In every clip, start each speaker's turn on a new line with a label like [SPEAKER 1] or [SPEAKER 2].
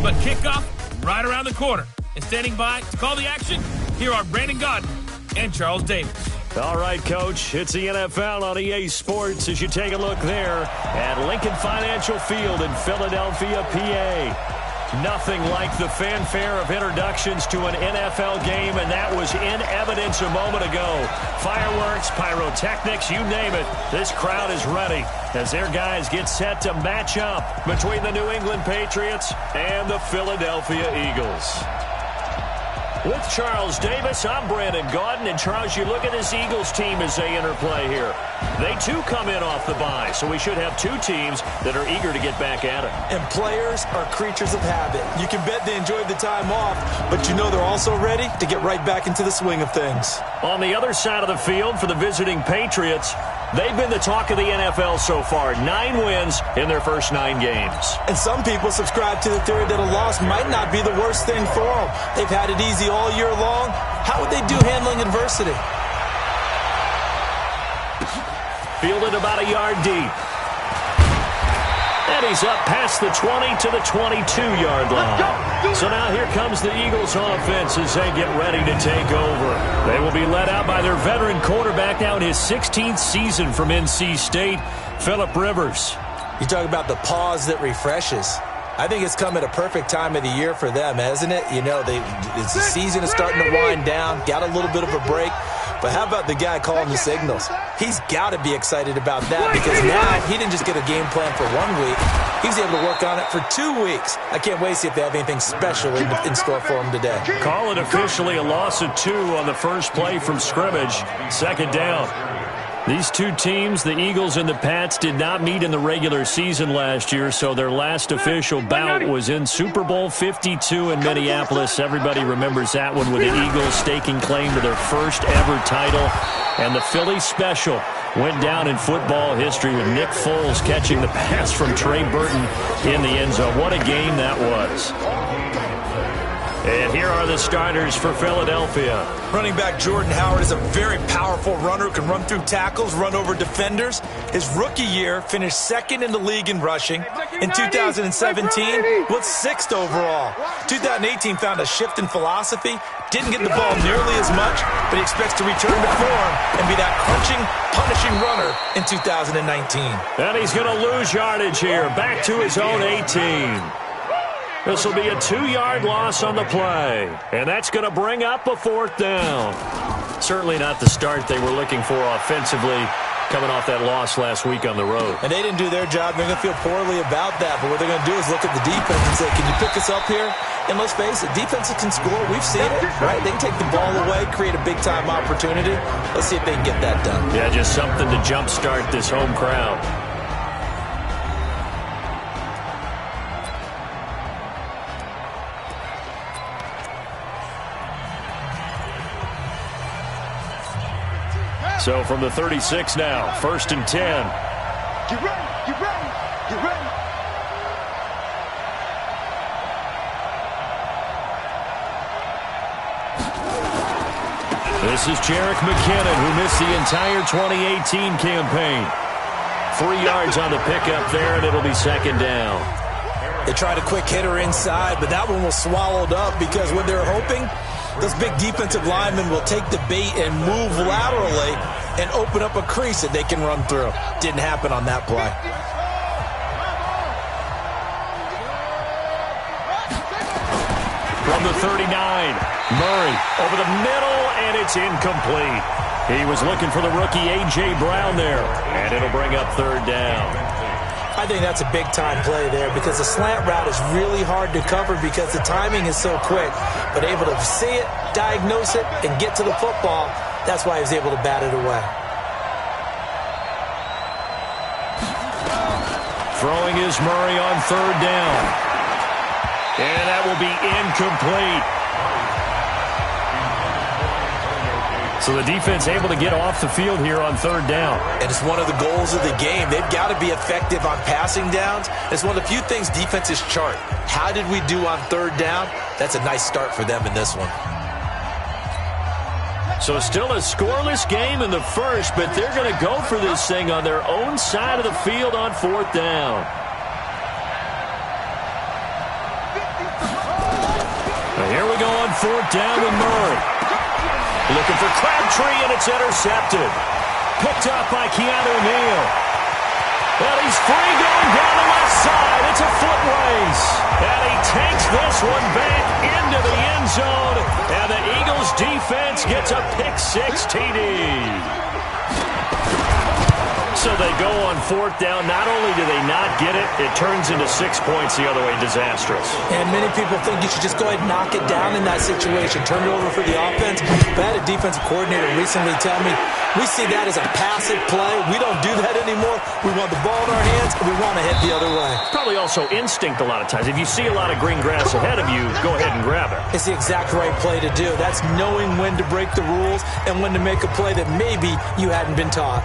[SPEAKER 1] But kickoff right around the corner. And standing by to call the action, here are Brandon Gaudin and Charles Davis.
[SPEAKER 2] All right, Coach, it's the NFL on EA Sports as you take a look there at Lincoln Financial Field in Philadelphia, PA. Nothing like the fanfare of introductions to an NFL game, and that was in evidence a moment ago. Fireworks, pyrotechnics, you name it. This crowd is ready as their guys get set to match up between the New England Patriots and the Philadelphia Eagles. With Charles Davis, I'm Brandon Gaudin. And, Charles, you look at this Eagles team as they interplay here. They, too, come in off the bye, so we should have two teams that are eager to get back at it.
[SPEAKER 3] And players are creatures of habit. You can bet they enjoyed the time off, but you know they're also ready to get right back into the swing of things.
[SPEAKER 2] On the other side of the field for the visiting Patriots, they've been the talk of the NFL so far. 9 wins in their first 9 games.
[SPEAKER 3] And some people subscribe to the theory that a loss might not be the worst thing for them. They've had it easy all year long. How would they do handling adversity?
[SPEAKER 2] Fielded about a yard deep. And he's up past the 20 to the 22-yard line. So now here comes the Eagles offense as they get ready to take over. They will be led out by their veteran quarterback now in his 16th season from NC State, Phillip Rivers.
[SPEAKER 3] You talk about the pause that refreshes. I think it's come at a perfect time of the year for them, hasn't it? You know, the season is starting to wind down, got a little bit of a break. But how about the guy calling the signals? He's got to be excited about that because now he didn't just get a game plan for 1 week. He's able to work on it for 2 weeks. I can't wait to see if they have anything special in store for him today.
[SPEAKER 2] Call it officially a loss of 2 on the first play from scrimmage. Second down. These two teams, the Eagles and the Pats, did not meet in the regular season last year, so their last official bout was in Super Bowl 52 in Minneapolis. Everybody remembers that one with the Eagles staking claim to their first ever title. And the Philly special went down in football history with Nick Foles catching the pass from Trey Burton in the end zone. What a game that was. And here are the starters for Philadelphia.
[SPEAKER 3] Running back Jordan Howard is a very powerful runner who can run through tackles, run over defenders. His rookie year finished 2nd in the league in rushing. In 2017, was 6th overall. 2018 found a shift in philosophy. Didn't get the ball nearly as much, but he expects to return to form and be that crunching, punishing runner in 2019.
[SPEAKER 2] And he's going to lose yardage here, back to his own 18. This will be a 2-yard loss on the play. And that's going to bring up a 4th down. Certainly not the start they were looking for offensively coming off that loss last week on the road.
[SPEAKER 3] And they didn't do their job. They're going to feel poorly about that. But what they're going to do is look at the defense and say, can you pick us up here? And let's face it, defenses can score. We've seen it, right? They can take the ball away, create a big-time opportunity. Let's see if they can get that done.
[SPEAKER 2] Yeah, just something to jumpstart this home crowd. So from the 36 now, 1st and 10.
[SPEAKER 4] Get ready, get ready, get ready.
[SPEAKER 2] This is Jerick McKinnon, who missed the entire 2018 campaign. 3 yards on the pickup there, and it'll be 2nd down.
[SPEAKER 3] They tried a quick hitter inside, but that one was swallowed up because what they're hoping, those big defensive linemen will take the bait and move laterally and open up a crease that they can run through. Didn't happen on that play.
[SPEAKER 2] From the 39, Murray over the middle, and it's incomplete. He was looking for the rookie A.J. Brown there, and it'll bring up 3rd down.
[SPEAKER 3] I think that's a big-time play there because the slant route is really hard to cover because the timing is so quick. But able to see it, diagnose it, and get to the football, that's why he was able to bat it away.
[SPEAKER 2] Throwing is Murray on 3rd down. And that will be incomplete. So the defense able to get off the field here on 3rd down.
[SPEAKER 3] And it's one of the goals of the game. They've got to be effective on passing downs. It's one of the few things defenses chart. How did we do on 3rd down? That's a nice start for them in this one.
[SPEAKER 2] So still a scoreless game in the first, but they're going to go for this thing on their own side of the field on 4th down. Here we go on 4th down with Murray. Looking for Crabtree, and it's intercepted. Picked up by Keanu Neal. And he's free going down the left side. It's a foot race. And he takes this one back into the end zone. And the Eagles defense gets a pick-6 TD. So they go on 4th down. Not only do they not get it, it turns into 6 points the other way. Disastrous.
[SPEAKER 3] And many people think you should just go ahead and knock it down in that situation. Turn it over for the offense. But I had a defensive coordinator recently tell me, we see that as a passive play. We don't do that anymore. We want the ball in our hands, and we want to head the other way.
[SPEAKER 2] Probably also instinct a lot of times. If you see a lot of green grass ahead of you, go ahead and grab it.
[SPEAKER 3] It's the exact right play to do. That's knowing when to break the rules and when to make a play that maybe you hadn't been taught.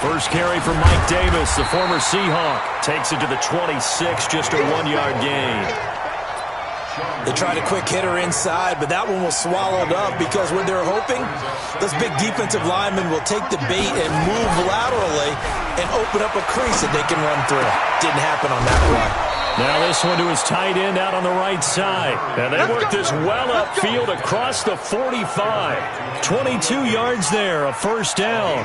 [SPEAKER 2] First carry from Mike Davis, the former Seahawk. Takes it to the 26, just a 1-yard gain.
[SPEAKER 3] They tried a quick hitter inside, but that one was swallowed up because when they're hoping, those big defensive linemen will take the bait and move laterally and open up a crease that they can run through. Didn't happen on that play.
[SPEAKER 2] Now this one to his tight end out on the right side. And they work this well upfield across the 45. 22 yards there, a first down.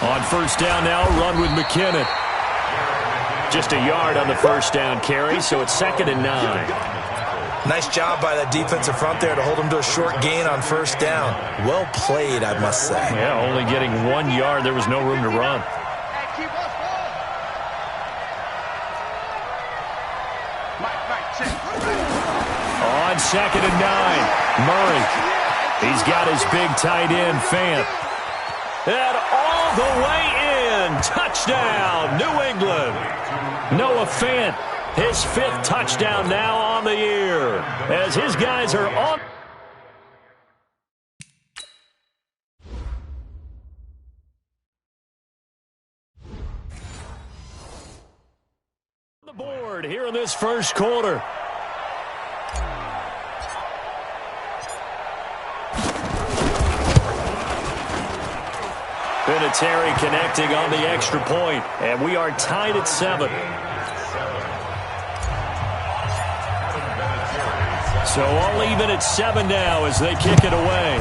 [SPEAKER 2] On first down now, run with McKinnon. Just a yard on the first down carry, so it's 2nd and 9.
[SPEAKER 3] Nice job by that defensive front there to hold him to a short gain on first down. Well played, I must say.
[SPEAKER 2] Yeah, only getting 1 yard. There was no room to run. On 2nd and 9, Murray. He's got his big tight end, Fant. And all the way in. Touchdown, New England. Noah Fant, his 5th touchdown now on the year. As his guys are on the board here in this first quarter. Vinatieri connecting on the extra point, and we are tied at 7. So all even at 7 now as they kick it away.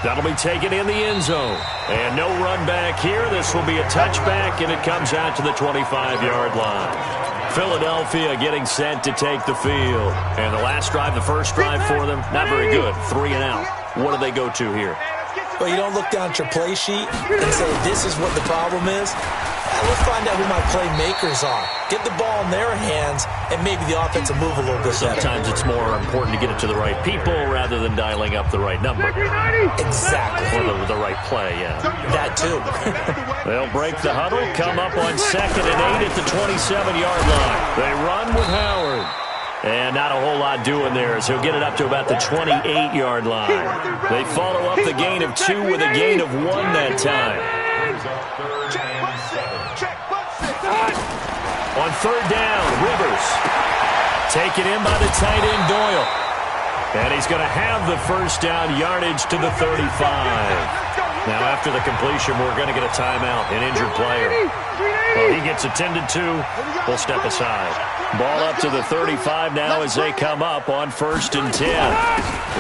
[SPEAKER 2] That'll be taken in the end zone. And no run back here. This will be a touchback, and it comes out to the 25-yard line. Philadelphia getting set to take the field. And the last drive, the first drive for them, not very good. 3 and out. What do they go to here?
[SPEAKER 3] Well, you don't look down at your play sheet and say, this is what the problem is. Let's find out who my playmakers are. Get the ball in their hands, and maybe the offense will move a little bit better.
[SPEAKER 2] Sometimes it's more important to get it to the right people rather than dialing up the right number.
[SPEAKER 3] Exactly.
[SPEAKER 2] Or the right play, yeah.
[SPEAKER 3] That too.
[SPEAKER 2] They'll break the huddle, come up on 2nd and 8 at the 27-yard line. They run with Howard. And not a whole lot doing there as he'll get it up to about the 28-yard line. They follow up the gain of 2 with a gain of 1 that time. On 3rd down, Rivers. Taken in by the tight end, Doyle. And he's going to have the first down yardage to the 35. Now after the completion, we're going to get a timeout, an injured player. Well, he gets attended to. We'll step aside. Ball up to the 35 now as they come up on 1st and 10.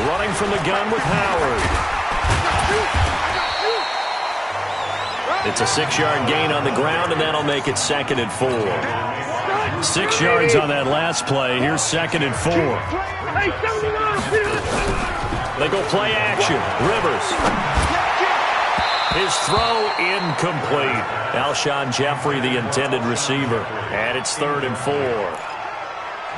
[SPEAKER 2] Running from the gun with Howard. It's a 6-yard gain on the ground, and that'll make it 2nd and 4. 6 yards on that last play. Here's 2nd and 4. They go play action. Rivers. His throw incomplete. Alshon Jeffrey, the intended receiver. And it's 3rd and 4.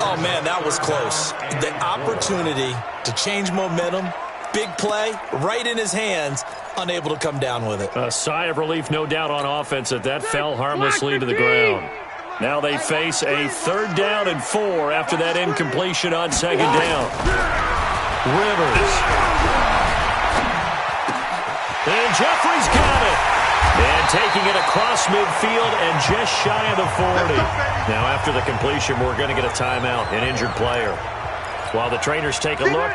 [SPEAKER 3] Oh, man, that was close. The opportunity to change momentum, big play, right in his hands, unable to come down with it.
[SPEAKER 2] A sigh of relief, no doubt, on offense that fell harmlessly to the ground. Now they face a 3rd down and 4 after that incompletion on 2nd down. Rivers. And Jeffrey's got it. And taking it across midfield and just shy of the 40. Now after the completion, we're going to get a timeout, an injured player. While the trainers take a look,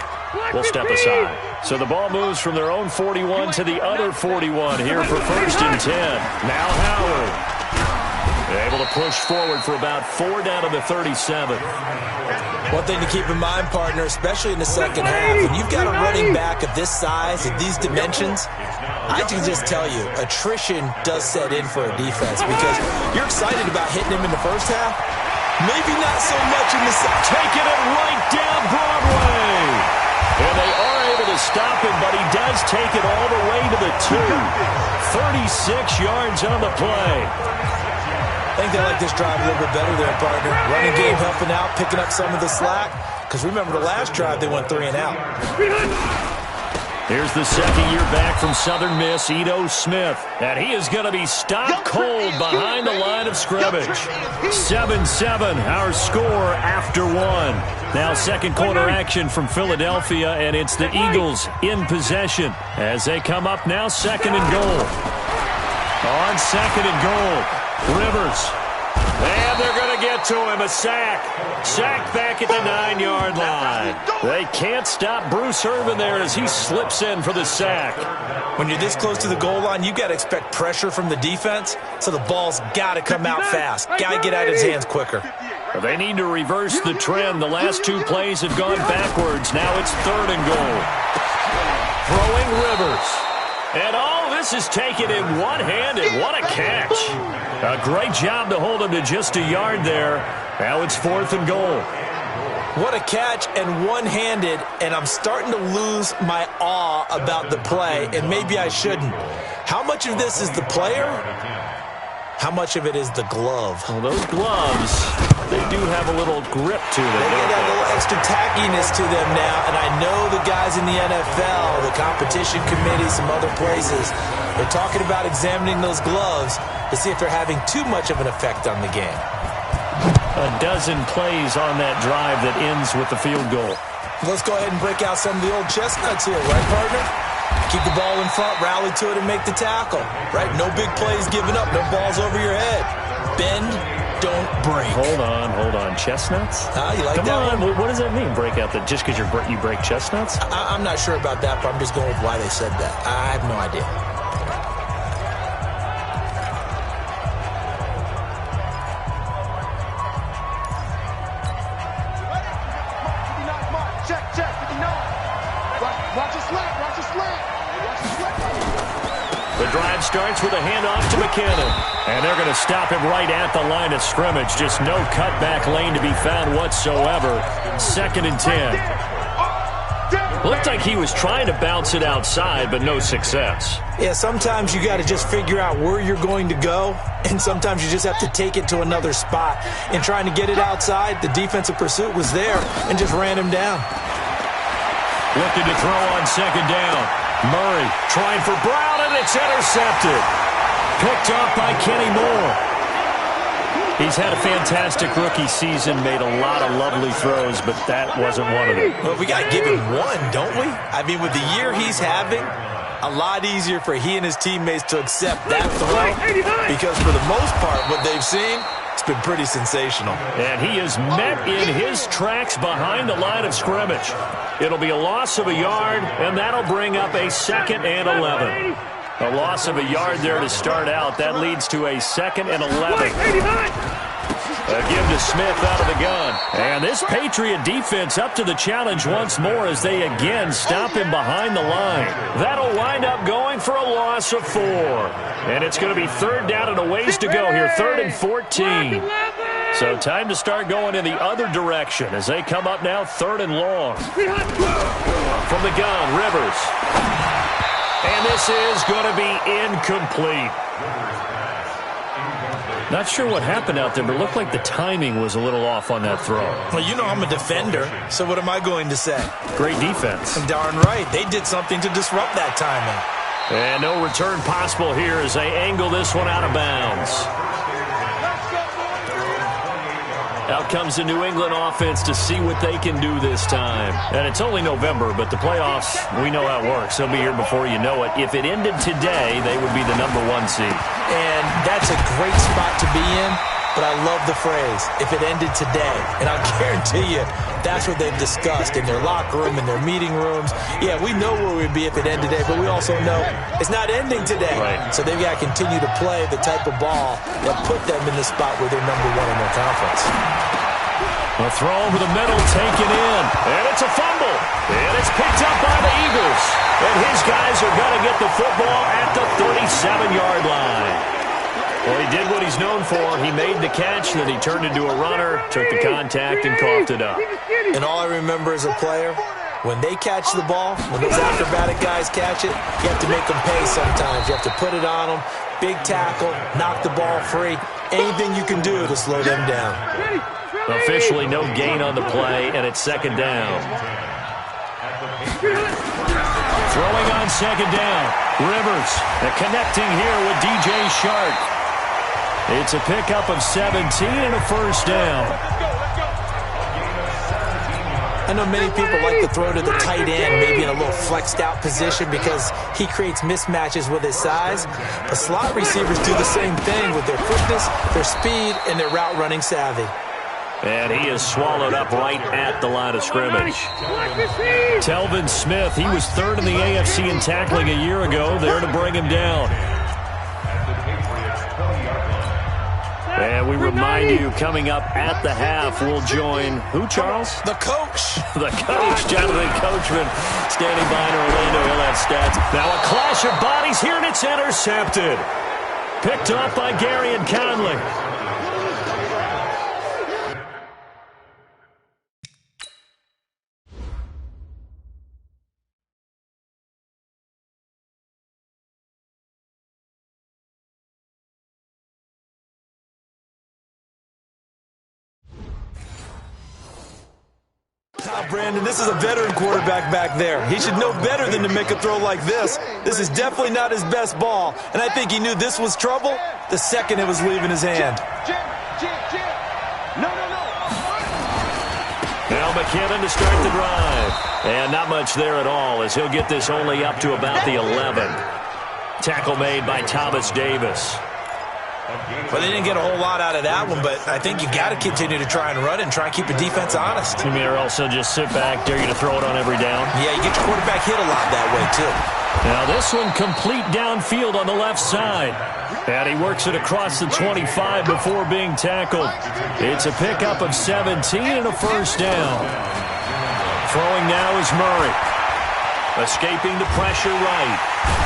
[SPEAKER 2] will step aside. So the ball moves from their own 41 to the other 41 here for 1st and 10. Now Howard. Able to push forward for about 4 down to the 37.
[SPEAKER 3] One thing to keep in mind, partner, especially in the second half, when you've got a running back of this size, of these dimensions, I can just tell you, attrition does set in for a defense because you're excited about hitting him in the first half. Maybe not so much in the second.
[SPEAKER 2] Taking it right down Broadway. And they are able to stop him, but he does take it all the way to the 2. 36 yards on the play.
[SPEAKER 3] I think they like this drive a little bit better there, partner. Running game helping out, picking up some of the slack. Because remember, the last drive, they went 3 and out.
[SPEAKER 2] Here's the second year back from Southern Miss, Ito Smith. And he is going to be stopped cold behind the line of scrimmage. 7-7, our score after 1. Now second quarter action from Philadelphia, and it's the Eagles in possession as they come up now 2nd and goal. On 2nd and goal. Rivers. And they're going to get to him. A sack. Sack back at the 9-yard line. They can't stop Bruce Irvin there as he slips in for the sack.
[SPEAKER 3] When you're this close to the goal line, you've got to expect pressure from the defense, so the ball's got to come out fast. Got to get out of his hands quicker.
[SPEAKER 2] They need to reverse the trend. The last 2 plays have gone backwards. Now it's 3rd and goal. Throwing Rivers. And all this is taken in one-handed. What a catch. A great job to hold him to just a yard there. Now it's 4th and goal.
[SPEAKER 3] What a catch and one-handed, and I'm starting to lose my awe about the play, and maybe I shouldn't. How much of this is the player? How much of it is the glove?
[SPEAKER 2] Well, those gloves, they do have a little grip to them.
[SPEAKER 3] They got a little extra tackiness to them now, and I know the guys in the NFL, the competition committee, some other places, they're talking about examining those gloves to see if they're having too much of an effect on the game.
[SPEAKER 2] A dozen plays on that drive that ends with the field goal.
[SPEAKER 3] Let's go ahead and break out some of the old chestnuts here, right, partner? Keep the ball in front, rally to it, and make the tackle, right? No big plays given up, no balls over your head. Bend, don't break.
[SPEAKER 2] Hold on. Chestnuts?
[SPEAKER 3] You like
[SPEAKER 2] Come
[SPEAKER 3] that
[SPEAKER 2] on.
[SPEAKER 3] one?
[SPEAKER 2] What does that mean, break out? That just because you break chestnuts?
[SPEAKER 3] I'm not sure about that, but I'm just going with why they said that. I have no idea.
[SPEAKER 2] The drive starts with a handoff to McKinnon. And they're going to stop him right at the line of scrimmage. Just no cutback lane to be found whatsoever. 2nd and 10. Looked like he was trying to bounce it outside, but no success.
[SPEAKER 3] Yeah, sometimes you got to just figure out where you're going to go, and sometimes you just have to take it to another spot. In trying to get it outside, the defensive pursuit was there and just ran him down.
[SPEAKER 2] Looking to throw on 2nd down. Murray trying for Brown, and it's intercepted. Picked up by Kenny Moore. He's had a fantastic rookie season, made a lot of lovely throws, but that wasn't one of them.
[SPEAKER 3] Well, we got to give him one, don't we? I mean, with the year he's having, a lot easier for he and his teammates to accept that throw because for the most part, what they've seen, it's been pretty sensational. And
[SPEAKER 2] he is met in his tracks behind the line of scrimmage. It'll be a loss of a yard, and that'll bring up a 2nd and 11. A loss of a yard there to start out. That leads to a 2nd and 11. A give to Smith out of the gun. And this Patriot defense up to the challenge once more as they again stop him behind the line. That'll wind up going for a loss of 4. And it's going to be 3rd down and a ways to go here. 3rd and 14. So time to start going in the other direction as they come up now 3rd and long. From the gun, Rivers. And this is going to be incomplete. Not sure what happened out there, but it looked like the timing was a little off on that throw.
[SPEAKER 3] Well, you know I'm a defender, so what am I going to say?
[SPEAKER 2] Great defense.
[SPEAKER 3] Darn right. They did something to disrupt that timing.
[SPEAKER 2] And no return possible here as they angle this one out of bounds. Out comes the New England offense to see what they can do this time. And it's only November, but the playoffs, we know how it works. They'll be here before you know it. If it ended today, they would be the #1 seed.
[SPEAKER 3] And that's a great spot to be in but I love the phrase, if it ended today. And I guarantee you, that's what they've discussed in their locker room, in their meeting rooms. Yeah, we know where we'd be if it ended today, but we also know it's not ending today.
[SPEAKER 2] Right.
[SPEAKER 3] So they've got to continue to play the type of ball that put them in the spot where they're number one in their conference.
[SPEAKER 2] A throw over the middle, taken in, and it's a fumble. And it's picked up by the Eagles. And his guys are going to get the football at the 37-yard line. Well, he did what he's known for. He made the catch, then he turned into a runner, took the contact, and coughed it up.
[SPEAKER 3] And all I remember as a player, when they catch the ball, when those acrobatic guys catch it, you have to make them pay sometimes. You have to put it on them, big tackle, knock the ball free, anything you can do to slow them down.
[SPEAKER 2] Officially no gain on the play, and it's second down. Throwing on second down. Rivers connecting here with DJ Shark. It's a pickup of 17 and a first down.
[SPEAKER 3] I know many people like to throw to the tight end, maybe in a little flexed out position because he creates mismatches with his size. But slot receivers do the same thing with their quickness, their speed, and their route running savvy.
[SPEAKER 2] And he is swallowed up right at the line of scrimmage. Telvin Smith, he was third in the AFC in tackling a year ago, there to bring him down. And we remind you, coming up at the half, we'll join who, Charles?
[SPEAKER 3] The coach.
[SPEAKER 2] The coach, Jonathan Coachman, standing by in Orlando. He'll have stats. Now a clash of bodies here, and it's intercepted. Picked up by Gary and Conley.
[SPEAKER 3] Brandon, this is a veteran quarterback back there. He should know better than to make a throw like this. This is definitely not his best ball, and I think he knew this was trouble the second it was leaving his hand.
[SPEAKER 2] Now McKinnon to start the drive. And not much there at all, as he'll get this only up to about the 11. Tackle made by Thomas Davis.
[SPEAKER 3] Well, they didn't get a whole lot out of that one, but I think you got to continue to try and run it and try and keep your defense honest.
[SPEAKER 2] You mean, or also just sit back, dare you to throw it on every down?
[SPEAKER 3] Yeah, you get your quarterback hit a lot that way, too.
[SPEAKER 2] Now this one complete downfield on the left side. And he works it across the 25 before being tackled. It's a pickup of 17 and a first down. Throwing now is Murray. Escaping the pressure right.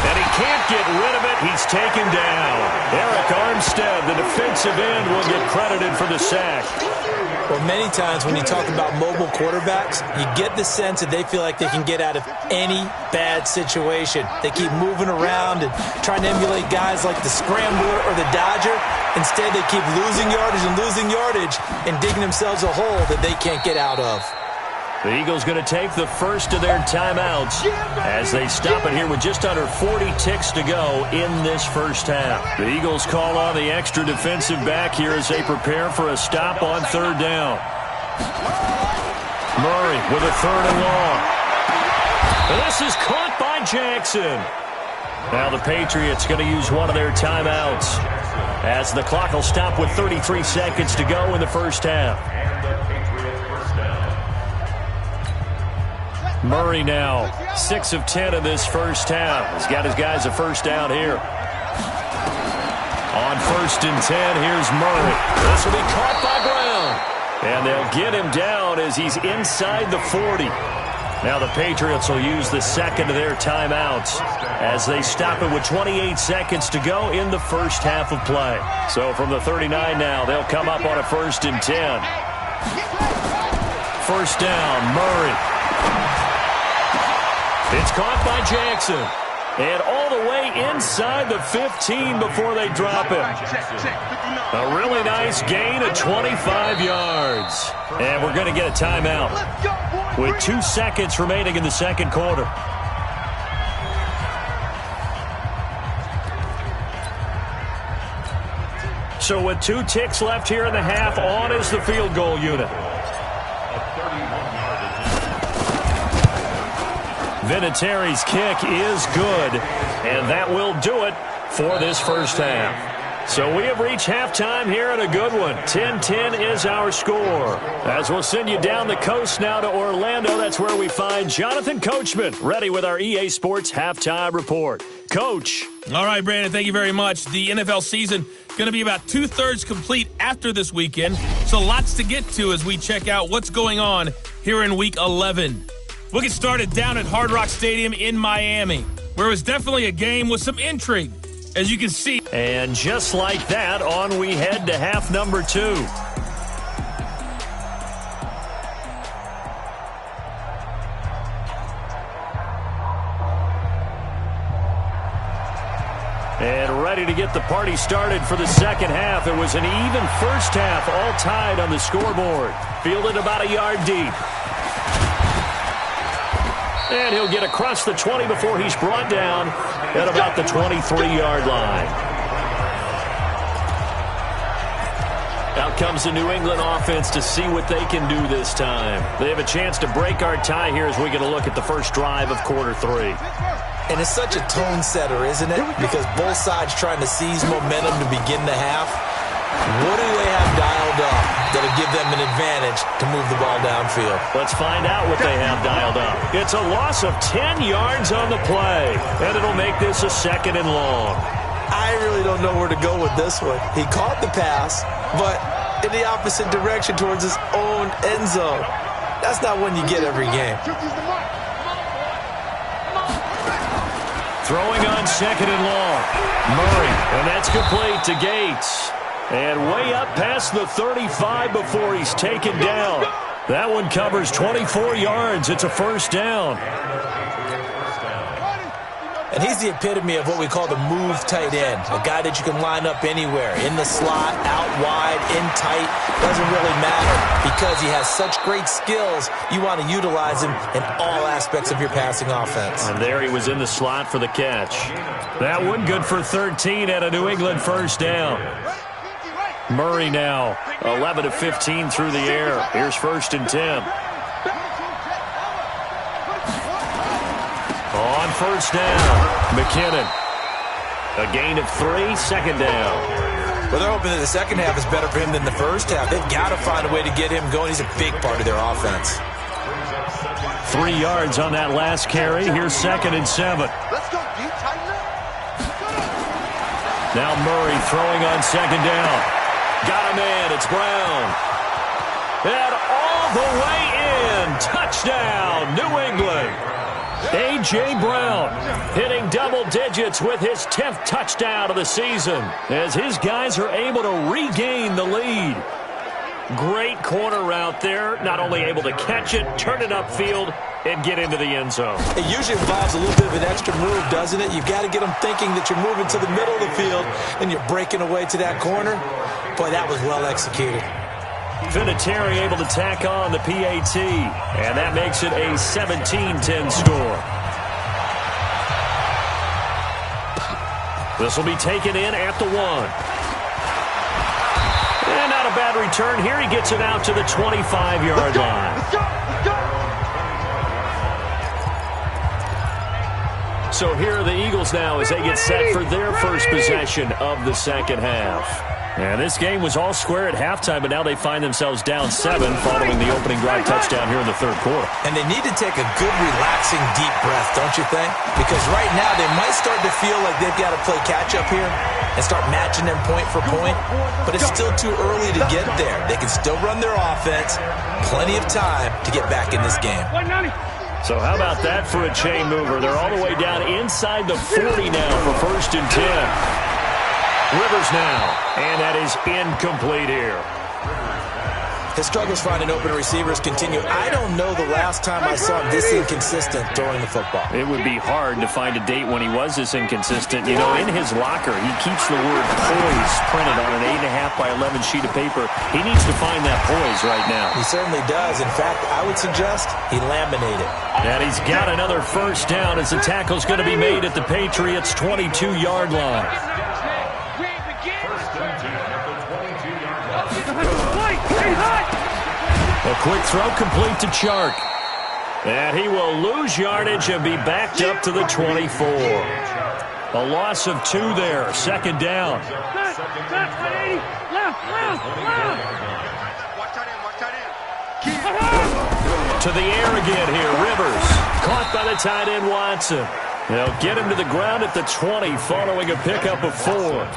[SPEAKER 2] And he can't get rid of it. He's taken down. Eric Armstead, the defensive end, will get credited for the sack.
[SPEAKER 3] Well, many times when you talk about mobile quarterbacks, you get the sense that they feel like they can get out of any bad situation. They keep moving around and trying to emulate guys like the Scrambler or the Dodger. Instead, they keep losing yardage and digging themselves a hole that they can't get out of.
[SPEAKER 2] The Eagles going to take the first of their timeouts as they stop it here with just under 40 ticks to go in this first half. The Eagles call on the extra defensive back here as they prepare for a stop on third down. Murray with a third and long. And this is caught by Jackson. Now the Patriots going to use one of their timeouts as the clock will stop with 33 seconds to go in the first half. Murray now, 6 of 10 in this first half. He's got his guys a first down here. On 1st and 10, here's Murray. This will be caught by Brown. And they'll get him down as he's inside the 40. Now the Patriots will use the second of their timeouts as they stop it with 28 seconds to go in the first half of play. So from the 39 now, they'll come up on a 1st and 10. First down, Murray. It's caught by Jackson. And all the way inside the 15 before they drop him. A really nice gain of 25 yards. And we're going to get a timeout with 2 seconds remaining in the second quarter. So with 2 ticks left here in the half, on is the field goal unit. Vinatieri's kick is good, and that will do it for this first half. So we have reached halftime here in a good one. 10-10 is our score. As we'll send you down the coast now to Orlando, that's where we find Jonathan Coachman, ready with our EA Sports Halftime Report. Coach.
[SPEAKER 1] All right, Brandon, thank you very much. The NFL season going to be about two-thirds complete after this weekend, so lots to get to as we check out what's going on here in Week 11. We'll get started down at Hard Rock Stadium in Miami, where it was definitely a game with some intrigue, as you can see.
[SPEAKER 2] And just like that, on we head to half number 2. And ready to get the party started for the second half. It was an even first half, all tied on the scoreboard. Fielded about a yard deep. And he'll get across the 20 before he's brought down at about the 23-yard line. Out comes the New England offense to see what they can do this time. They have a chance to break our tie here as we get a look at the first drive of quarter 3.
[SPEAKER 3] And it's such a tone setter, isn't it? Because both sides trying to seize momentum to begin the half. What do they have dialed up that'll give them an advantage to move the ball downfield?
[SPEAKER 2] Let's find out what they have dialed up. It's a loss of 10 yards on the play, and it'll make this a 2nd and long.
[SPEAKER 3] I really don't know where to go with this one. He caught the pass, but in the opposite direction towards his own end zone. That's not one you get every game.
[SPEAKER 2] Throwing on 2nd and long. Murray, and that's complete to Gates. And way up past the 35 before he's taken down. That one covers 24 yards. It's a first down.
[SPEAKER 3] And he's the epitome of what we call the move tight end. A guy that you can line up anywhere. In the slot, out wide, in tight. Doesn't really matter because he has such great skills. You want to utilize him in all aspects of your passing offense.
[SPEAKER 2] And there he was in the slot for the catch. That one good for 13 at a New England first down. Murray now 11 of 15 through the air. Here's 1st and 10. On first down, McKinnon. A gain of 3, 2nd down.
[SPEAKER 3] Well, they're hoping that the second half is better for him than the first half. They've got to find a way to get him going. He's a big part of their offense.
[SPEAKER 2] 3 yards on that last carry. Here's 2nd and 7.
[SPEAKER 4] Let's go, D. Tighten up.
[SPEAKER 2] Now Murray throwing on 2nd down. Got a man. It's Brown. And all the way in. Touchdown, New England. A.J. Brown hitting double digits with his 10th touchdown of the season as his guys are able to regain the lead. Great corner route there. Not only able to catch it, turn it upfield, and get into the end zone.
[SPEAKER 3] It usually involves a little bit of an extra move, doesn't it? You've got to get them thinking that you're moving to the middle of the field and you're breaking away to that corner. Boy, that was well executed.
[SPEAKER 2] Vinatieri able to tack on the PAT, and that makes it a 17-10 score. This will be taken in at the 1. And not a bad return here. He gets it out to the 25-yard line.
[SPEAKER 4] Let's go.
[SPEAKER 2] So here are the Eagles now as they get set for their first possession of the second half. And this game was all square at halftime, but now they find themselves down 7 following the opening drive touchdown here in the third quarter.
[SPEAKER 3] And they need to take a good, relaxing, deep breath, don't you think? Because right now they might start to feel like they've got to play catch-up here and start matching them point for point. But it's still too early to get there. They can still run their offense. Plenty of time to get back in this game.
[SPEAKER 2] So how about that for a chain mover? They're all the way down inside the 40 now for 1st and 10. Rivers now, and that is incomplete here.
[SPEAKER 3] His struggles finding open receivers continue. I don't know the last time I saw him this inconsistent throwing the football.
[SPEAKER 2] It would be hard to find a date when he was this inconsistent. You know, in his locker, he keeps the word poise printed on an 8.5 by 11 sheet of paper. He needs to find that poise right now.
[SPEAKER 3] He certainly does. In fact, I would suggest he laminate it.
[SPEAKER 2] And he's got another first down as the tackle's going to be made at the Patriots' 22-yard line. A quick throw complete to Chark. And he will lose yardage and be backed up to the 24. A loss of 2 there. Second down. To the air again here. Rivers. Caught by the tight end Watson. They'll get him to the ground at the 20 following a pickup of 4.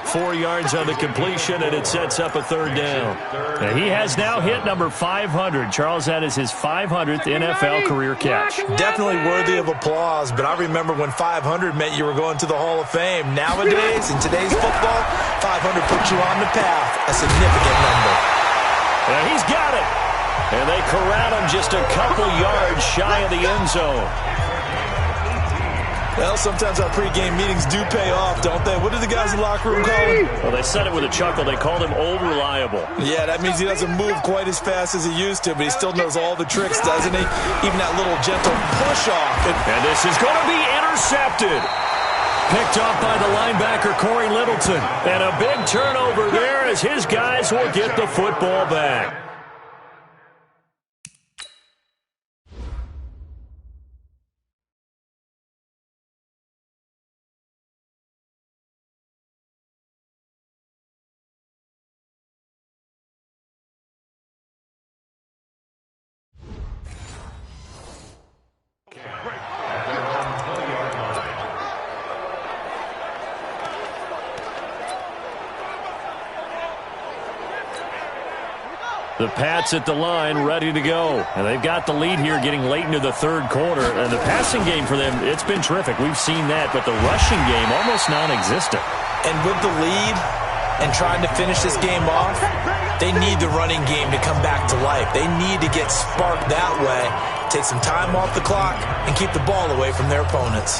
[SPEAKER 2] 4 yards on the completion, and it sets up a third down. And he has now hit number 500. Charles, that is his 500th NFL career catch.
[SPEAKER 3] Definitely worthy of applause, but I remember when 500 meant you were going to the Hall of Fame. Nowadays, in today's football, 500 puts you on the path, a significant number.
[SPEAKER 2] And he's got it. And they corral him just a couple yards shy of the end zone.
[SPEAKER 3] Well, sometimes our pregame meetings do pay off, don't they? What do the guys in the locker room call him?
[SPEAKER 2] Well, they said it with a chuckle. They called him Old Reliable.
[SPEAKER 3] Yeah, that means he doesn't move quite as fast as he used to, but he still knows all the tricks, doesn't he? Even that little gentle push-off.
[SPEAKER 2] And this is going to be intercepted. Picked off by the linebacker, Corey Littleton. And a big turnover there as his guys will get the football back. The Pats at the line, ready to go. And they've got the lead here getting late into the third quarter. And the passing game for them, it's been terrific. We've seen that, but the rushing game almost non-existent.
[SPEAKER 3] And with the lead and trying to finish this game off, they need the running game to come back to life. They need to get sparked that way, take some time off the clock, and keep the ball away from their opponents.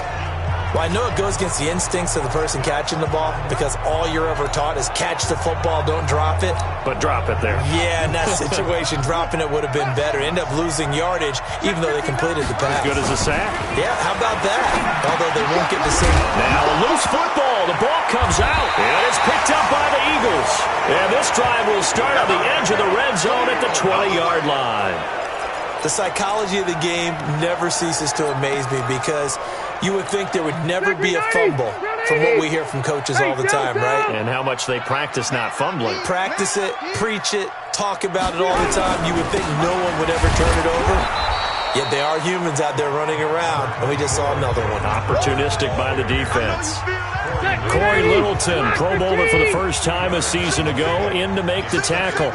[SPEAKER 3] Well, I know it goes against the instincts of the person catching the ball because all you're ever taught is catch the football, don't drop it.
[SPEAKER 2] But drop it there.
[SPEAKER 3] Yeah, in that situation, dropping it would have been better. End up losing yardage, even though they completed the pass.
[SPEAKER 2] As good as a sack.
[SPEAKER 3] Yeah, how about that? Although they won't get the same.
[SPEAKER 2] Now a loose football. The ball comes out. And it's picked up by the Eagles. And this drive will start on the edge of the red zone at the 20-yard line.
[SPEAKER 3] The psychology of the game never ceases to amaze me because you would think there would never be a fumble from what we hear from coaches all the time, right?
[SPEAKER 2] And how much they practice not fumbling.
[SPEAKER 3] Practice it, preach it, talk about it all the time. You would think no one would ever turn it over. Yet they are humans out there running around, and we just saw another one.
[SPEAKER 2] Opportunistic by the defense. Corey Littleton, Pro Bowler for the first time a season ago, in to make the tackle.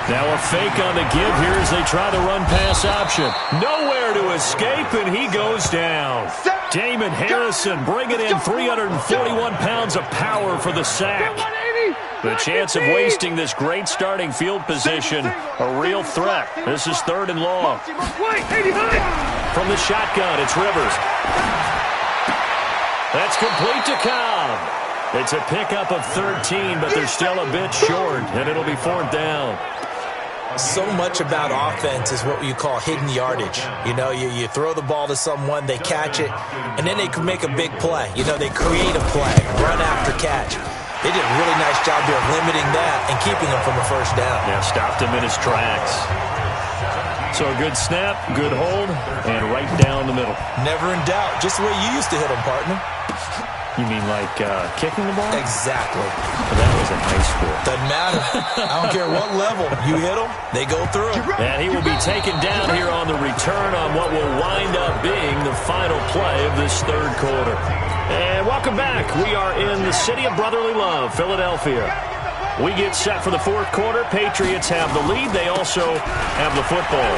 [SPEAKER 2] Now a fake on the give here as they try the run-pass option. Nowhere to escape, and he goes down. Damon Harrison bringing in 341 pounds of power for the sack. The chance of wasting this great starting field position, a real threat. This is 3rd and long. From the shotgun, it's Rivers. That's complete to Cobb. It's a pickup of 13, but they're still a bit short, and it'll be 4th down.
[SPEAKER 3] So much about offense is what you call hidden yardage. You know, you throw the ball to someone, they catch it, and then they can make a big play. You know, they create a play, run after catch. They did a really nice job here of limiting that and keeping him from a first down.
[SPEAKER 2] Yeah, stopped him in his tracks. So a good snap, good hold, and right down the middle.
[SPEAKER 3] Never in doubt. Just the way you used to hit them, partner.
[SPEAKER 2] You mean like kicking the ball?
[SPEAKER 3] Exactly.
[SPEAKER 2] Well, that was in high school.
[SPEAKER 3] Doesn't matter. I don't care what level. You hit them, they go through.
[SPEAKER 2] And he will be taken down here on the return on what will wind up being the final play of this third quarter. And welcome back. We are in the city of brotherly love, Philadelphia. We get set for the fourth quarter. Patriots have the lead. They also have the football.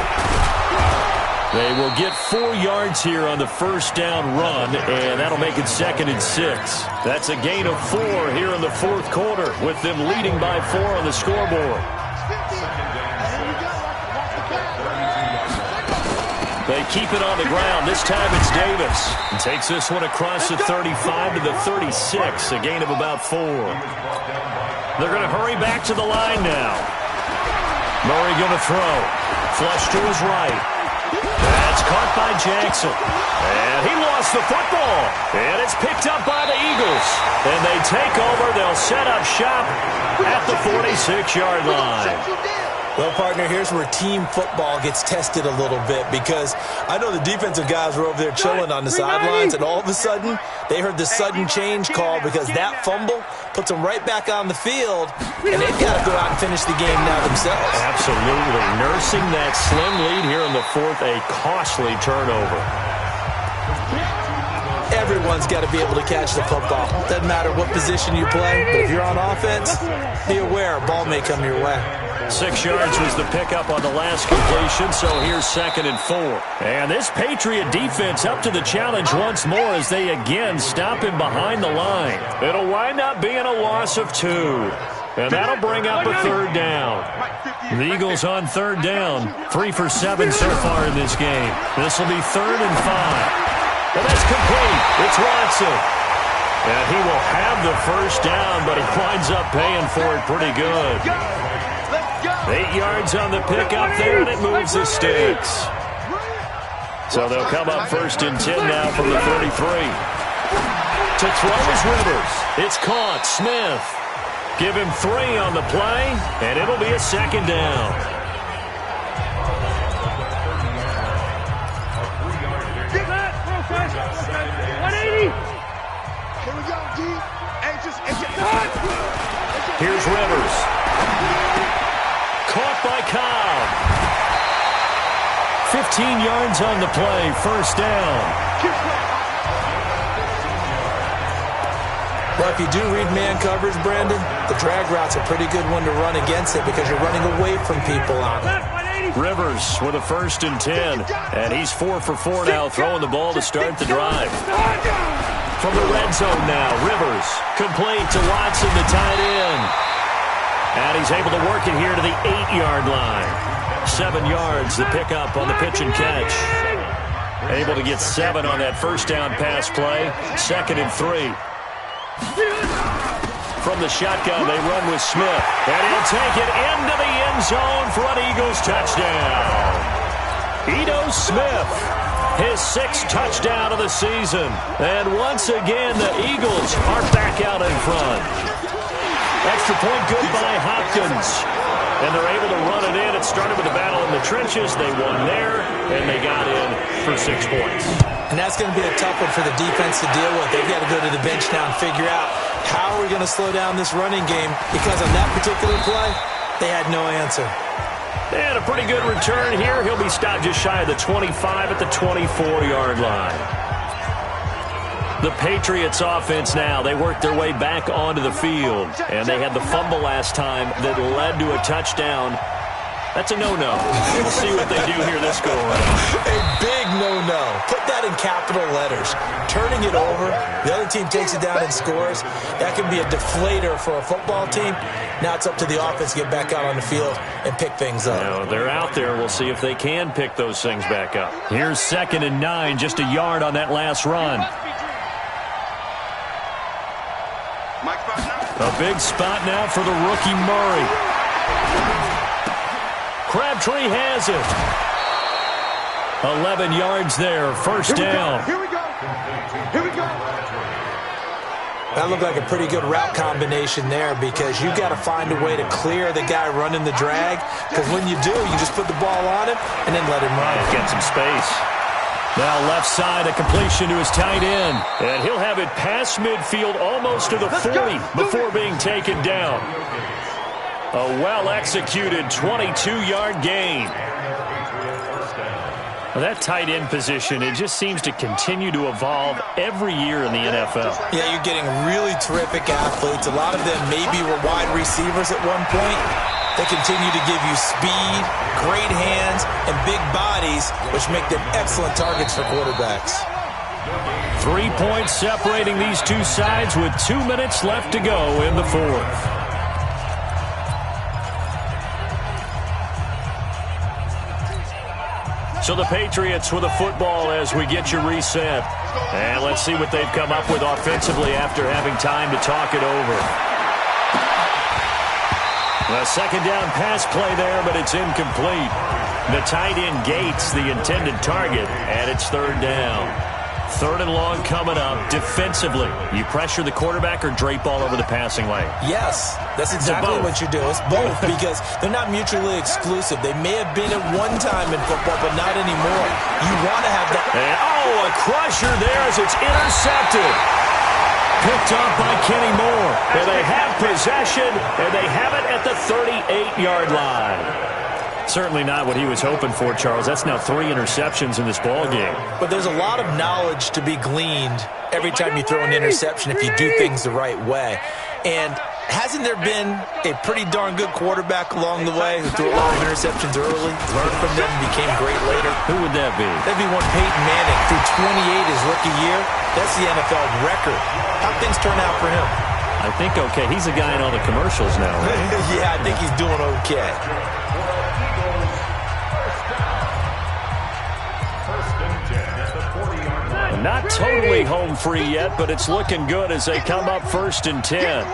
[SPEAKER 2] They will get 4 yards here on the first down run, and that'll make it 2nd and 6. That's a gain of 4 here in the fourth quarter, with them leading by 4 on the scoreboard. They keep it on the ground. This time it's Davis. He takes this one across the 35 to the 36, a gain of about 4. They're going to hurry back to the line now. Murray going to throw. Flush to his right. That's caught by Jackson. And he lost the football. And it's picked up by the Eagles. And they take over. They'll set up shop at the 46-yard line.
[SPEAKER 3] Well, partner, here's where team football gets tested a little bit, because I know the defensive guys were over there chilling on the sidelines, and all of a sudden they heard the sudden change call because that fumble puts them right back on the field, and they've got to go out and finish the game now themselves.
[SPEAKER 2] Absolutely. Nursing that slim lead here in the fourth, a costly turnover.
[SPEAKER 3] Everyone's got to be able to catch the football. Doesn't matter what position you play, but if you're on offense, be aware a ball may come your way.
[SPEAKER 2] 6 yards was the pickup on the last completion, so here's 2nd and 4. And this Patriot defense up to the challenge once more as they again stop him behind the line. It'll wind up being a loss of 2. And that'll bring up a 3rd down. The Eagles on 3rd down. 3 for 7 so far in this game. This will be 3rd and 5. And that's complete. It's Watson. And he will have the first down, but he winds up paying for it pretty good. 8 yards on the pickup there, and it moves the sticks. So they'll come up 1st and 10 now from the 33. To throw is Rivers. It's caught. Smith. Give him 3 on the play, and it'll be a 2nd down. Here's Rivers. Caught by Cobb. 15 yards on the play, 1st down.
[SPEAKER 3] Well, if you do read man coverage, Brandon, the drag route's a pretty good one to run against it because you're running away from people on it.
[SPEAKER 2] Rivers with a 1st and 10, and he's 4 for 4 now, throwing the ball to start the drive. From the red zone now, Rivers complete to Watson, the tight end. And he's able to work it here to the 8-yard line. 7 yards, the pickup on the pitch and catch. Able to get 7 on that 1st down pass play. 2nd and 3. From the shotgun, they run with Smith. And he'll take it into the end zone for an Eagles touchdown. Ito Smith, his 6th touchdown of the season. And once again, the Eagles are back out in front. Extra point good by Hopkins. And they're able to run it in. It started with a battle in the trenches. They won there, and they got in for 6 points.
[SPEAKER 3] And that's going to be a tough one for the defense to deal with. They've got to go to the bench now and figure out how are we going to slow down this running game, because on that particular play, they had no answer.
[SPEAKER 2] And a pretty good return here. He'll be stopped just shy of the 25 at the 24-yard line. The Patriots offense now, they worked their way back onto the field. And they had the fumble last time that led to a touchdown. That's a no-no. We'll see what they do here this go-around.
[SPEAKER 3] A big no-no. Put that in capital letters. Turning it over, the other team takes it down and scores. That can be a deflator for a football team. Now it's up to the offense to get back out on the field and pick things up.
[SPEAKER 2] Now, they're out there. We'll see if they can pick those things back up. Here's 2nd and 9, just a yard on that last run. A big spot now for the rookie Murray. Crabtree has it. 11 yards there, 1st down.
[SPEAKER 4] Here we go. Here we go.
[SPEAKER 3] That looked like a pretty good route combination there, because you've got to find a way to clear the guy running the drag, because when you do, you just put the ball on him and then let him run.
[SPEAKER 2] Get some space. Now left side, a completion to his tight end. And he'll have it past midfield almost to the 40 before being taken down. A well-executed 22-yard gain. Well, that tight end position, it just seems to continue to evolve every year in the NFL.
[SPEAKER 3] Yeah, you're getting really terrific athletes. A lot of them maybe were wide receivers at one point. They continue to give you speed, great hands, and big bodies, which make them excellent targets for quarterbacks.
[SPEAKER 2] 3 points separating these two sides with 2 minutes left to go in the fourth. So the Patriots with the football as we get you reset. And let's see what they've come up with offensively after having time to talk it over. A 2nd down pass play there, but it's incomplete. The tight end Gates, the intended target, and it's 3rd down. 3rd and long coming up. Defensively, you pressure the quarterback or drape all over the passing lane?
[SPEAKER 3] Yes, that's exactly what you do. It's both because they're not mutually exclusive. They may have been at one time in football, but not anymore. You want to have that.
[SPEAKER 2] And, a crusher there as it's intercepted. Picked up by Kenny Moore. And they have possession, and they have it at the 38-yard line. Certainly not what he was hoping for, Charles. That's now 3 interceptions in this ball game.
[SPEAKER 3] But there's a lot of knowledge to be gleaned every time you throw an interception if you do things the right way. And hasn't there been a pretty darn good quarterback along the way who threw a lot of interceptions early, learned from them, and became great later?
[SPEAKER 2] Who would that be?
[SPEAKER 3] That'd be one Peyton Manning. Threw 28 his rookie year. That's the NFL record. How'd things turn out for him?
[SPEAKER 2] I think okay. He's a guy in all the commercials now, right?
[SPEAKER 3] Yeah, I think he's doing okay.
[SPEAKER 2] Not totally home free yet, but it's looking good as they come up 1st and 10.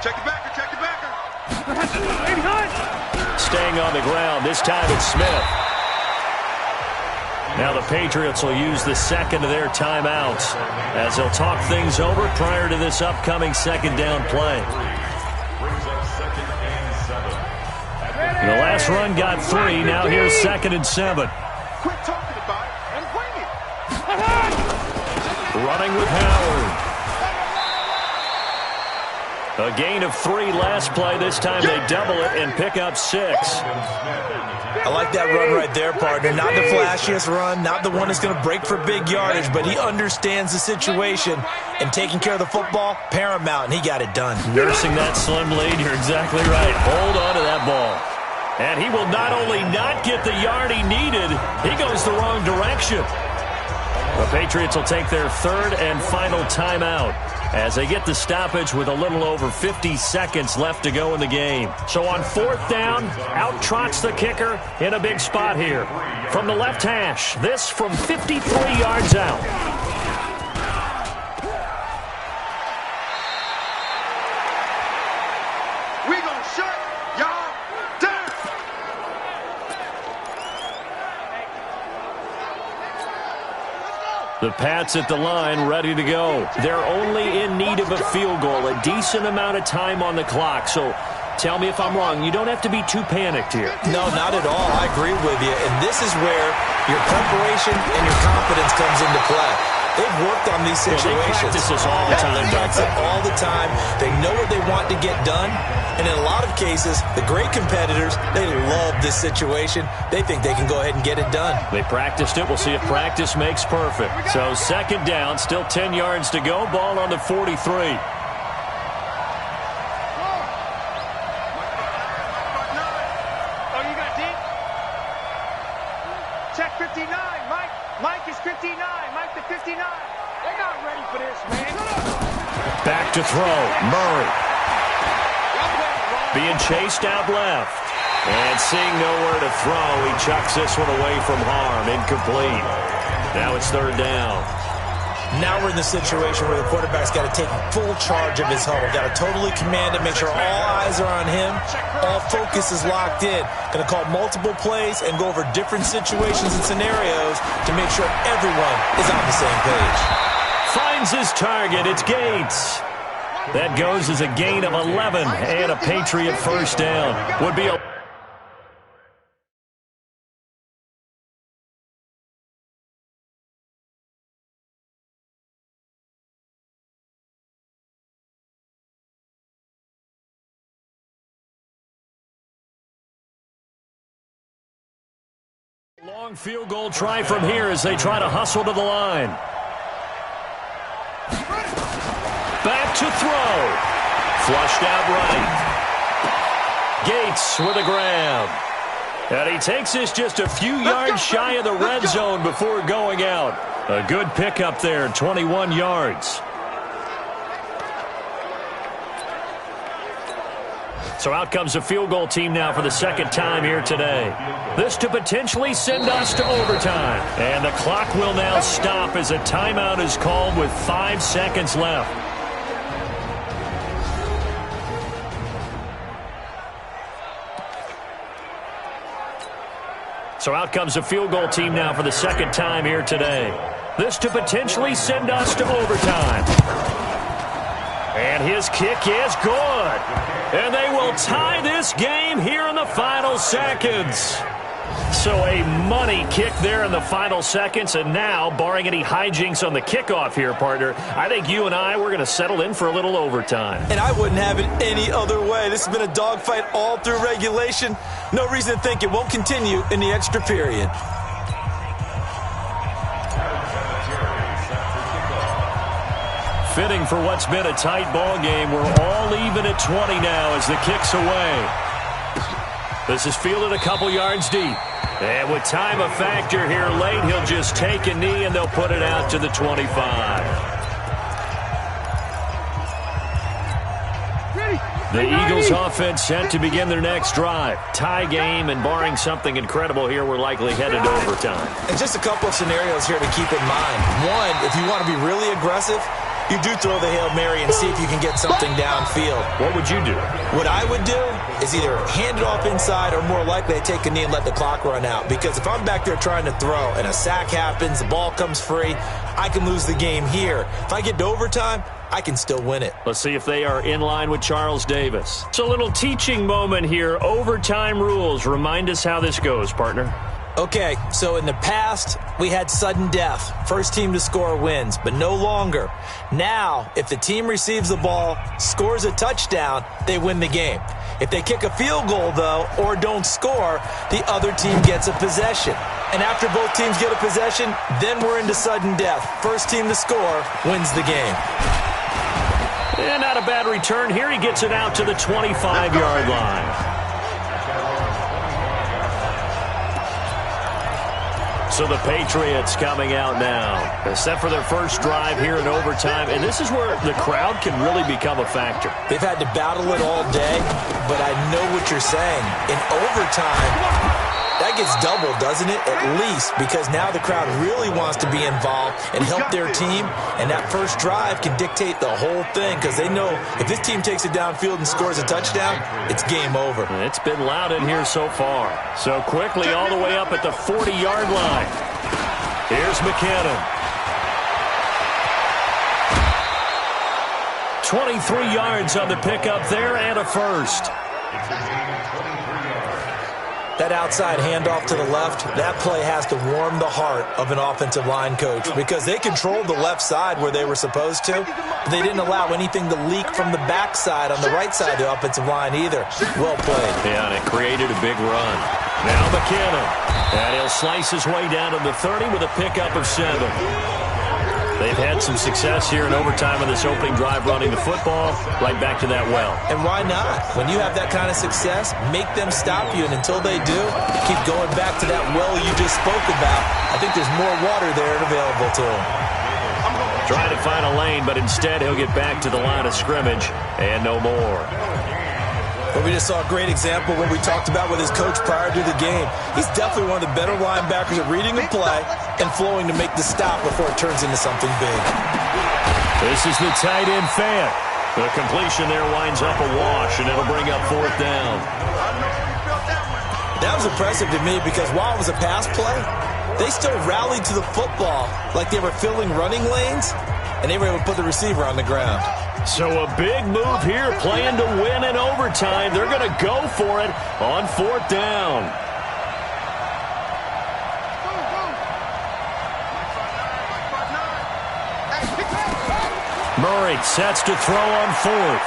[SPEAKER 4] Check the backer, check the backer.
[SPEAKER 2] Staying on the ground. This time it's Smith. Now the Patriots will use the second of their timeouts as they'll talk things over prior to this upcoming 2nd down play. And the last run got 3. Now here's 2nd and 7.
[SPEAKER 4] Quit talking about it and bring it.
[SPEAKER 2] Running with Howard. A gain of 3 last play. This time they double it and pick up 6.
[SPEAKER 3] I like that run right there, partner. Not the flashiest run, not the one that's going to break for big yardage, but he understands the situation, and taking care of the football, paramount, and he got it done.
[SPEAKER 2] Nursing that slim lead, you're exactly right. Hold on to that ball. And he will not only not get the yard he needed, he goes the wrong direction. The Patriots will take their 3rd and final timeout as they get the stoppage with a little over 50 seconds left to go in the game. So on 4th down, out trots the kicker in a big spot here. From the left hash, this from 53 yards out.
[SPEAKER 4] We gonna shut y'all down.
[SPEAKER 2] The Pats at the line, ready to go. They're only in need of a field goal, a decent amount of time on the clock. So tell me if I'm wrong. You don't have to be too panicked here.
[SPEAKER 3] No, not at all. I agree with you. And this is where your preparation and your confidence comes into play. They've worked on these situations.
[SPEAKER 2] They practice this all the time.
[SPEAKER 3] They practice it all the time. They know what they want to get done. And in a lot of cases, the great competitors, they love this situation. They think they can go ahead and get it done.
[SPEAKER 2] They practiced it. We'll see if practice makes perfect. So 2nd down, still 10 yards to go. Ball on the 43.
[SPEAKER 5] Check 59, Mike. Mike is 59. Mike to 59. They're not ready for this, man.
[SPEAKER 2] Back to throw. Murray. Being chased out left. And seeing nowhere to throw, he chucks this one away from harm. Incomplete. Now it's 3rd down.
[SPEAKER 3] Now we're in the situation where the quarterback's got to take full charge of his huddle. Got to totally command it, make sure all eyes are on him. All focus is locked in. Going to call multiple plays and go over different situations and scenarios to make sure everyone is on the same page.
[SPEAKER 2] Finds his target. It's Gates. That goes as a gain of 11 and a Patriot 1st down. Would be a long field goal try from here as they try to hustle to the line. Back to throw. Flushed out right. Gates with a grab. And he takes this just a few yards shy of the red zone before going out. A good pickup there, 21 yards. So out comes the field goal team now for the 2nd time here today. This to potentially send us to overtime. And the clock will now stop as a timeout is called with 5 seconds left. So out comes the field goal team now for the second time here today. This to potentially send us to overtime. And his kick is good. And they will tie this game here in the final seconds. So a money kick there in the final seconds. And now, barring any hijinks on the kickoff here, partner, I think you and I, we're going to settle in for a little overtime.
[SPEAKER 3] And I wouldn't have it any other way. This has been a dogfight all through regulation. No reason to think it won't continue in the extra period.
[SPEAKER 2] Fitting for what's been a tight ball game. We're all even at 20 now as the kick's away. This is fielded a couple yards deep. And with time a factor here late, he'll just take a knee and they'll put it out to the 25. The Eagles offense set to begin their next drive. Tie game, and barring something incredible here, we're likely headed to overtime.
[SPEAKER 3] And just a couple of scenarios here to keep in mind. One, if you want to be really aggressive, you do throw the Hail Mary and see if you can get something downfield.
[SPEAKER 2] What would you do?
[SPEAKER 3] What I would do is either hand it off inside or more likely I take a knee and let the clock run out. Because if I'm back there trying to throw and a sack happens, the ball comes free, I can lose the game here. If I get to overtime, I can still win it.
[SPEAKER 2] Let's see if they are in line with Charles Davis. It's a little teaching moment here. Overtime rules. Remind us how this goes, partner.
[SPEAKER 3] Okay, so in the past, we had sudden death. First team to score wins, but no longer. Now, if the team receives the ball, scores a touchdown, they win the game. If they kick a field goal, though, or don't score, the other team gets a possession. And after both teams get a possession, then we're into sudden death. First team to score wins the game.
[SPEAKER 2] And not a bad return here. He gets it out to the 25-yard line. So the Patriots coming out now. They're set for their first drive here in overtime. And this is where the crowd can really become a factor.
[SPEAKER 3] They've had to battle it all day, but I know what you're saying. In overtime, that gets doubled, doesn't it? At least, because now the crowd really wants to be involved and help their team. And that first drive can dictate the whole thing because they know if this team takes it downfield and scores a touchdown, it's game over.
[SPEAKER 2] It's been loud in here so far. So quickly all the way up at the 40-yard line. Here's McKinnon. 23 yards on the pickup there and a first.
[SPEAKER 3] That outside handoff to the left, that play has to warm the heart of an offensive line coach because they controlled the left side where they were supposed to. But they didn't allow anything to leak from the backside on the right side of the offensive line either. Well played.
[SPEAKER 2] Yeah, and it created a big run. Now McKinnon. And he'll slice his way down to the 30 with a pickup of 7. They've had some success here in overtime in this opening drive running the football. Right back to that well.
[SPEAKER 3] And why not? When you have that kind of success, make them stop you. And until they do, keep going back to that well you just spoke about. I think there's more water there available to him.
[SPEAKER 2] Trying to find a lane, but instead he'll get back to the line of scrimmage and no more.
[SPEAKER 3] But we just saw a great example of what we talked about with his coach prior to the game. He's definitely one of the better linebackers at reading a play and flowing to make the stop before it turns into something big.
[SPEAKER 2] This is the tight end fan. The completion there winds up a wash, and it'll bring up 4th down.
[SPEAKER 3] That was impressive to me because while it was a pass play, they still rallied to the football like they were filling running lanes, and they were able to put the receiver on the ground.
[SPEAKER 2] So a big move here, playing to win in overtime. They're going to go for it on 4th down. Murray sets to throw on 4th.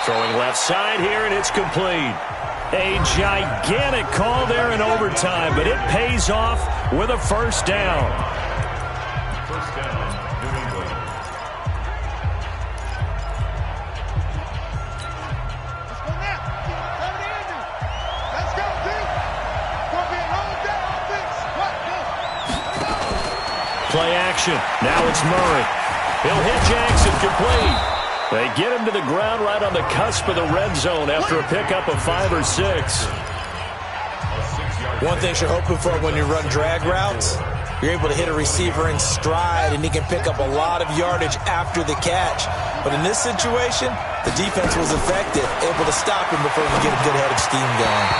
[SPEAKER 2] Throwing left side here, and it's complete. A gigantic call there in overtime, but it pays off with a first down. First down, New England.
[SPEAKER 4] Let's go, Duke. Gonna be a long day on this.
[SPEAKER 2] Play action. Now it's Murray. He'll hit Jackson complete. They get him to the ground right on the cusp of the red zone after a pickup of 5 or 6.
[SPEAKER 3] One thing you're hoping for when you run drag routes, you're able to hit a receiver in stride, and he can pick up a lot of yardage after the catch. But in this situation, the defense was effective, able to stop him before he could get a good head of steam going.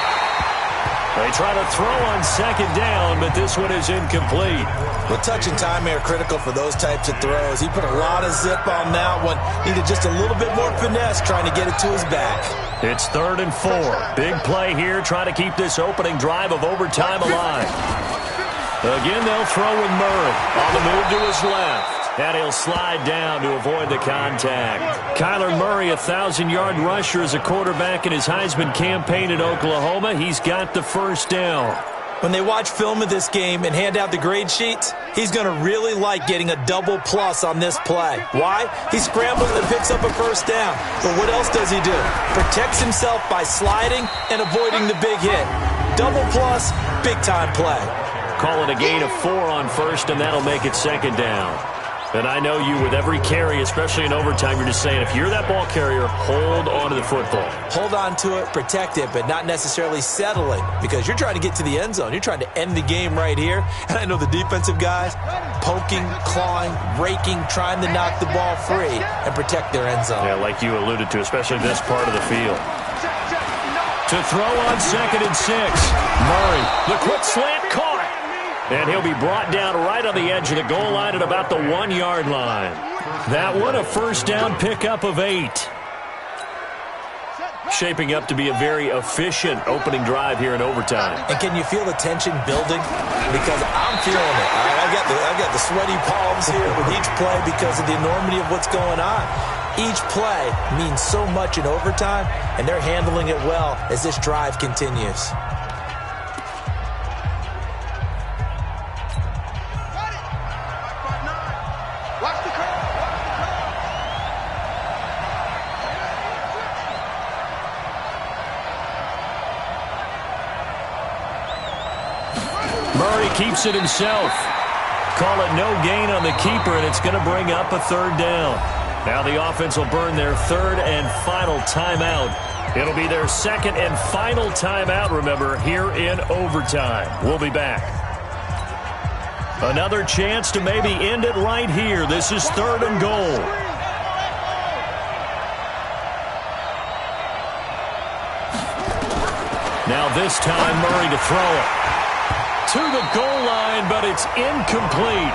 [SPEAKER 2] They try to throw on second down, but this one is incomplete.
[SPEAKER 3] Well, touch and timing are critical for those types of throws. He put a lot of zip on that one. Needed just a little bit more finesse trying to get it to his back.
[SPEAKER 2] It's 3rd and 4. Big play here, trying to keep this opening drive of overtime alive. Again, they'll throw with Murray on the move to his left. And he'll slide down to avoid the contact. Kyler Murray, a 1,000-yard rusher as a quarterback in his Heisman campaign at Oklahoma. He's got the first down.
[SPEAKER 3] When they watch film of this game and hand out the grade sheets, he's going to really like getting a double plus on this play. Why? He scrambles and picks up a first down. But what else does he do? Protects himself by sliding and avoiding the big hit. Double plus, big-time play.
[SPEAKER 2] Call it a gain of 4 on first, and that'll make it second down. And I know you, with every carry, especially in overtime, you're just saying, if you're that ball carrier, hold on to the football.
[SPEAKER 3] Hold on to it, protect it, but not necessarily settling, because you're trying to get to the end zone. You're trying to end the game right here. And I know the defensive guys poking, clawing, raking, trying to knock the ball free and protect their end zone.
[SPEAKER 2] Yeah, like you alluded to, especially this part of the field. To throw on 2nd and 6. Murray, the quick slant caught. And he'll be brought down right on the edge of the goal line at about the 1-yard line. That one, a first down pickup of 8. Shaping up to be a very efficient opening drive here in overtime.
[SPEAKER 3] And can you feel the tension building? Because I'm feeling it. I've got the sweaty palms here with each play because of the enormity of what's going on. Each play means so much in overtime, and they're handling it well as this drive continues.
[SPEAKER 2] Murray keeps it himself. Call it no gain on the keeper, and it's going to bring up a 3rd down. Now the offense will burn their 3rd and final timeout. It'll be their 2nd and final timeout, remember, here in overtime. We'll be back. Another chance to maybe end it right here. This is 3rd and goal. Now this time, Murray to throw it. To the goal line, but it's incomplete.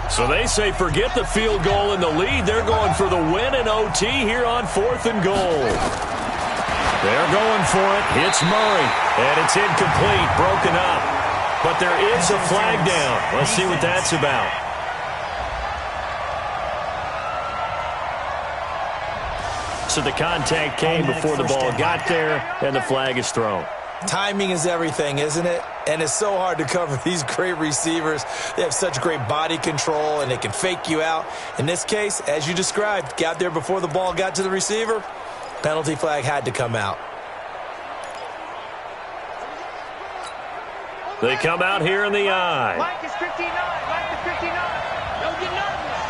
[SPEAKER 2] So they say forget the field goal in the lead. They're going for the win in OT here on 4th and goal. They're going for it. Hits Murray, and it's incomplete, broken up. But there is a flag down. Let's see what that's about. So the contact came before the ball got there, and the flag is thrown.
[SPEAKER 3] Timing is everything, isn't it? And it's so hard to cover these great receivers. They have such great body control, and they can fake you out. In this case, as you described, got there before the ball got to the receiver. Penalty flag had to come out.
[SPEAKER 2] They come out here in the eye.
[SPEAKER 5] Mike is 59. Mike is 59. Don't get nervous.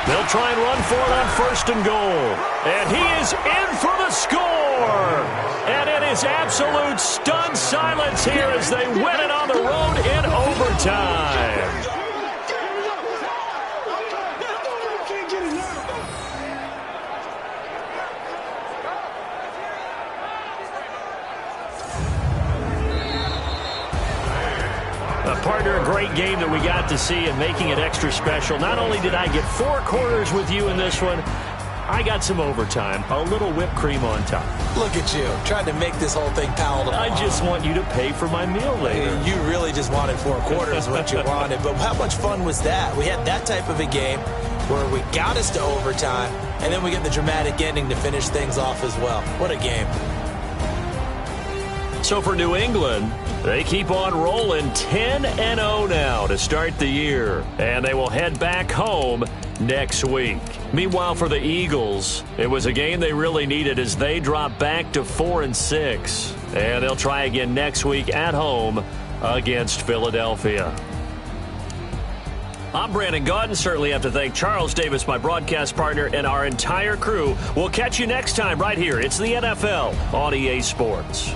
[SPEAKER 2] They'll try and run for it on 1st and goal. And he is in for the score. And it is absolute stunned silence here as they win it on the road in overtime. Partner, a great game that we got to see and making it extra special. Not only did I get 4 quarters with you in this one, I got some overtime, a little whipped cream on top.
[SPEAKER 3] Look at you, trying to make this whole thing palatable.
[SPEAKER 2] I just want you to pay for my meal later.
[SPEAKER 3] You really just wanted 4 quarters, what you wanted. But how much fun was that? We had that type of a game where we got us to overtime, and then we get the dramatic ending to finish things off as well. What a game.
[SPEAKER 2] So for New England, they keep on rolling 10-0 now to start the year. And they will head back home next week. Meanwhile, for the Eagles, it was a game they really needed as they drop back to 4-6. And they'll try again next week at home against Philadelphia. I'm Brandon Gaudin. Certainly have to thank Charles Davis, my broadcast partner, and our entire crew. We'll catch you next time right here. It's the NFL on EA Sports.